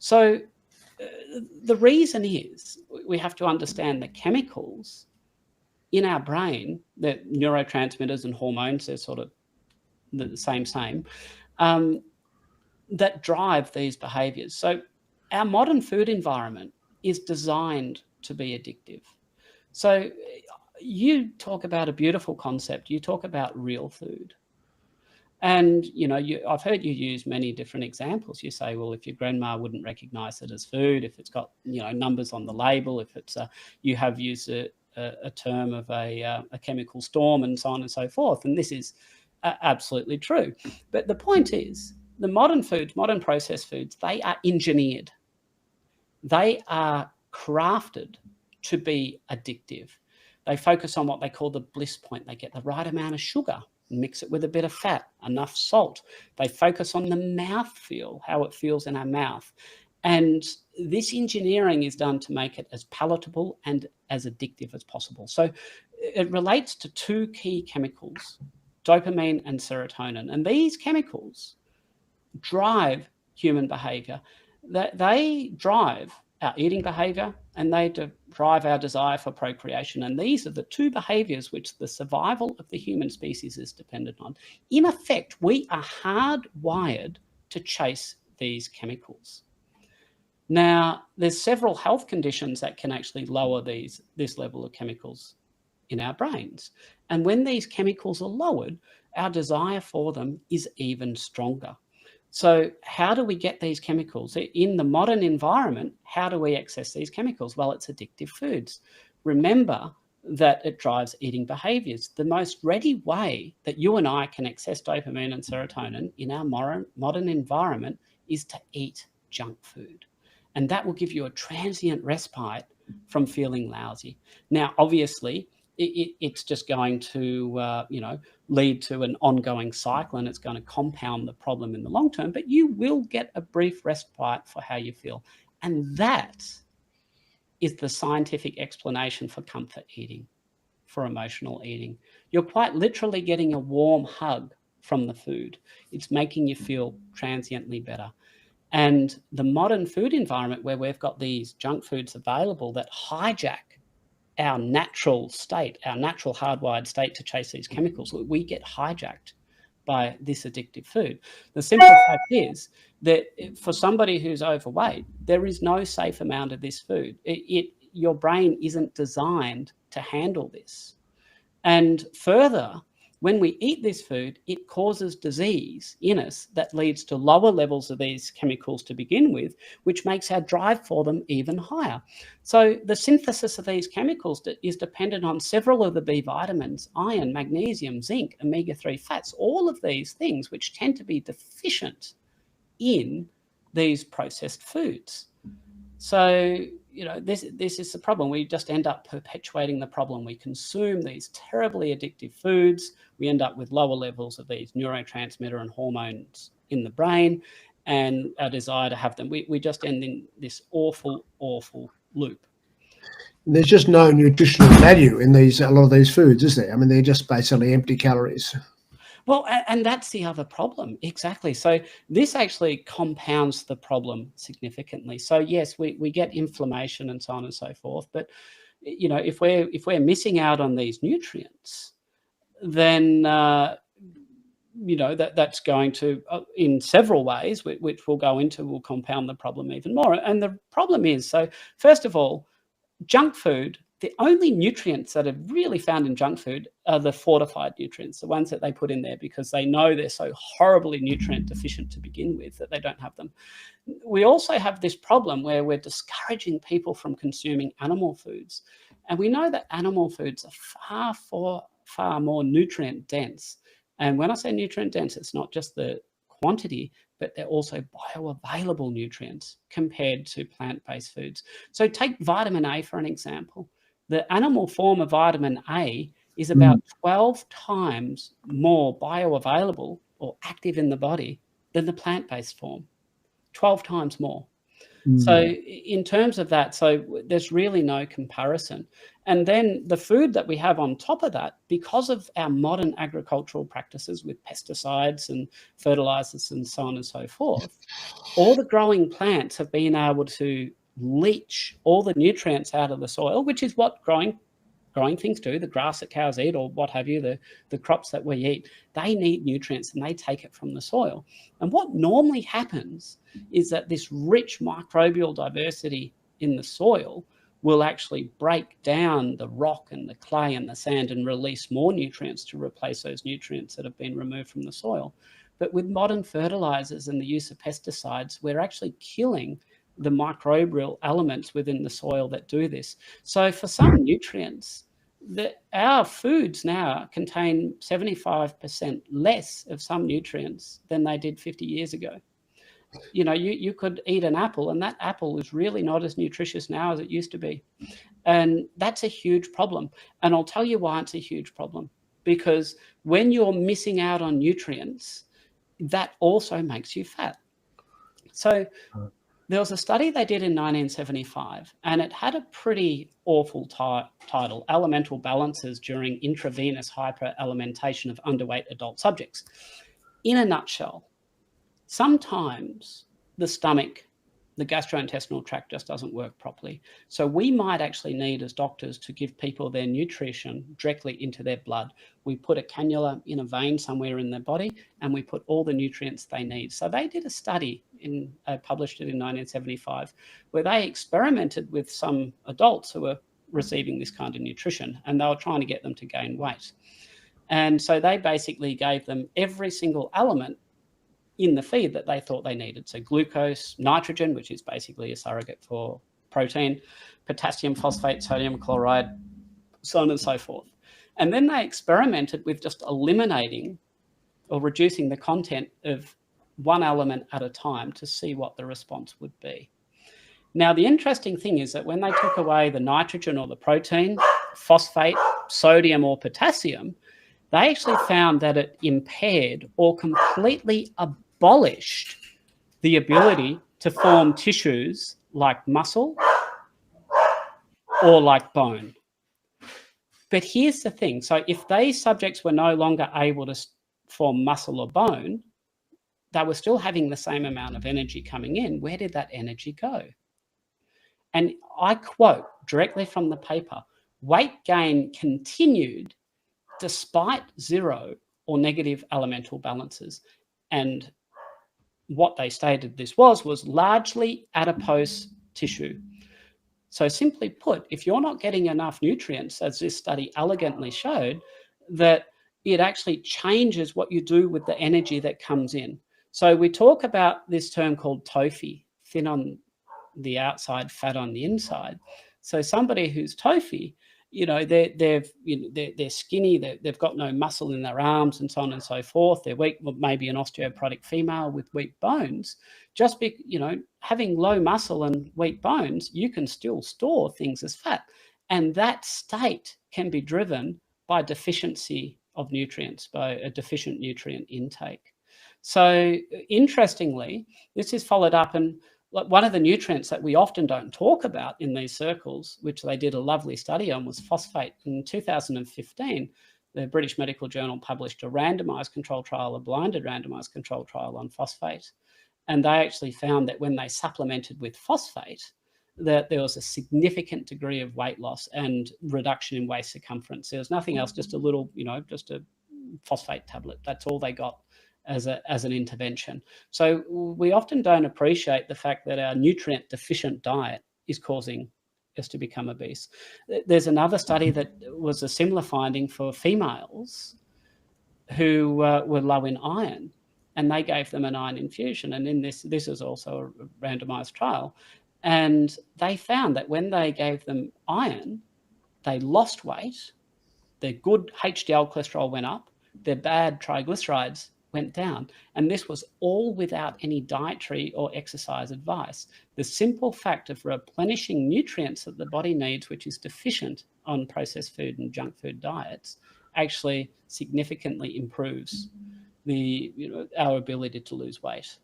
So the reason is we have to understand the chemicals in our brain, the neurotransmitters and hormones, they're sort of the same, that drive these behaviors. So our modern food environment is designed to be addictive. So you talk about a beautiful concept. You talk about real food. And, I've heard you use many different examples. You say, well, if your grandma wouldn't recognize it as food, if it's got, numbers on the label, if it's, you have used a term of a chemical storm and so on and so forth. And this is absolutely true. But the point is, the modern foods, modern processed foods, they are engineered. They are crafted to be addictive. They focus on what they call the bliss point. They get the right amount of sugar, mix it with a bit of fat, enough salt. They focus on the mouthfeel, how it feels in our mouth. And this engineering is done to make it as palatable and as addictive as possible. So it relates to two key chemicals, dopamine and serotonin. And these chemicals drive human behavior. They drive our eating behavior and they drive our desire for procreation. And these are the two behaviors which the survival of the human species is dependent on. In effect, we are hardwired to chase these chemicals. Now, there's several health conditions that can actually lower this level of chemicals in our brains. And when these chemicals are lowered, our desire for them is even stronger. So how do we get these chemicals? In the modern environment, how do we access these chemicals? Well, it's addictive foods. Remember that it drives eating behaviors. The most ready way that you and I can access dopamine and serotonin in our modern environment is to eat junk food. And that will give you a transient respite from feeling lousy. Now, obviously, it's just going to, lead to an ongoing cycle, and it's going to compound the problem in the long term, but you will get a brief respite for how you feel. And that is the scientific explanation for comfort eating, for emotional eating. You're quite literally getting a warm hug from the food. It's making you feel transiently better. And the modern food environment where we've got these junk foods available that hijack our natural state, our natural hardwired state to chase these chemicals, we get hijacked by this addictive food. The simple fact is that for somebody who's overweight, there is no safe amount of this food. Your brain isn't designed to handle this. And further, when we eat this food, it causes disease in us that leads to lower levels of these chemicals to begin with, which makes our drive for them even higher. So the synthesis of these chemicals is dependent on several of the B vitamins, iron, magnesium, zinc, omega-3 fats, all of these things which tend to be deficient in these processed foods. So, this is the problem. We just end up perpetuating the problem. We consume these terribly addictive foods. We end up with lower levels of these neurotransmitter and hormones in the brain, and our desire to have them. We just end in this awful, awful loop. There's just no nutritional value in a lot of these foods, is there? I mean, they're just basically empty calories. Well, and that's the other problem. Exactly. So this actually compounds the problem significantly. So yes, we get inflammation and so on and so forth. But if we're missing out on these nutrients, then that's going to, in several ways, which we'll go into, will compound the problem even more. And the problem is, so first of all, junk food. The only nutrients that are really found in junk food are the fortified nutrients, the ones that they put in there because they know they're so horribly nutrient deficient to begin with that they don't have them. We also have this problem where we're discouraging people from consuming animal foods. And we know that animal foods are far more nutrient dense. And when I say nutrient dense, it's not just the quantity, but they're also bioavailable nutrients compared to plant-based foods. So take vitamin A for an example. The animal form of vitamin A is about 12 times more bioavailable or active in the body than the plant-based form, 12 times more. So in terms of that, so there's really no comparison. And then the food that we have on top of that, because of our modern agricultural practices with pesticides and fertilizers and so on and so forth, all the growing plants have been able to leach all the nutrients out of the soil, which is what growing things do. The grass that cows eat, or what have you, the crops that we eat, they need nutrients and they take it from the soil. And what normally happens is that this rich microbial diversity in the soil will actually break down the rock and the clay and the sand and release more nutrients to replace those nutrients that have been removed from the soil. But with modern fertilizers and the use of pesticides, we're actually killing the microbial elements within the soil that do this. So for some nutrients, our foods now contain 75% less of some nutrients than they did 50 years ago. You know, you could eat an apple and that apple is really not as nutritious now as it used to be. And that's a huge problem. And I'll tell you why it's a huge problem. Because when you're missing out on nutrients, that also makes you fat. So there was a study they did in 1975, and it had a pretty awful title, Elemental Balances During Intravenous Hyperalimentation of Underweight Adult Subjects. In a nutshell, sometimes the stomach, the gastrointestinal tract just doesn't work properly. So we might actually need, as doctors, to give people their nutrition directly into their blood. We put a cannula in a vein somewhere in their body and we put all the nutrients they need. So they did a study, published it in 1975, where they experimented with some adults who were receiving this kind of nutrition, and they were trying to get them to gain weight. And so they basically gave them every single element in the feed that they thought they needed. So glucose, nitrogen, which is basically a surrogate for protein, potassium, phosphate, sodium chloride, so on and so forth. And then they experimented with just eliminating or reducing the content of one element at a time to see what the response would be. Now, the interesting thing is that when they took away the nitrogen or the protein, phosphate, sodium or potassium, they actually found that it impaired or completely abolished the ability to form tissues like muscle or like bone. But here's the thing. So if these subjects were no longer able to form muscle or bone, they were still having the same amount of energy coming in. Where did that energy go? And I quote directly from the paper, weight gain continued despite zero or negative elemental balances. And what they stated this was largely adipose tissue. So simply put, if you're not getting enough nutrients, as this study elegantly showed, that it actually changes what you do with the energy that comes in. So we talk about this term called TOFI, thin on the outside, fat on the inside. So somebody who's TOFI, you know, they're skinny, they've got no muscle in their arms and so on and so forth. They're weak, maybe an osteoporotic female with weak bones. Just having low muscle and weak bones, you can still store things as fat. And that state can be driven by deficiency of nutrients, by a deficient nutrient intake. So interestingly, this is followed up, and one of the nutrients that we often don't talk about in these circles, which they did a lovely study on, was phosphate. In 2015, the British Medical Journal published a randomized control trial, a blinded randomized control trial on phosphate. And they actually found that when they supplemented with phosphate, that there was a significant degree of weight loss and reduction in waist circumference. There was nothing else, just a little, just a phosphate tablet. That's all they got as an intervention. So we often don't appreciate the fact that our nutrient deficient diet is causing us to become obese. There's another study that was a similar finding for females who were low in iron, and they gave them an iron infusion. And in this is also a randomized trial. And they found that when they gave them iron, they lost weight, their good HDL cholesterol went up, their bad triglycerides went down. And this was all without any dietary or exercise advice. The simple fact of replenishing nutrients that the body needs, which is deficient on processed food and junk food diets, actually significantly improves our ability to lose weight.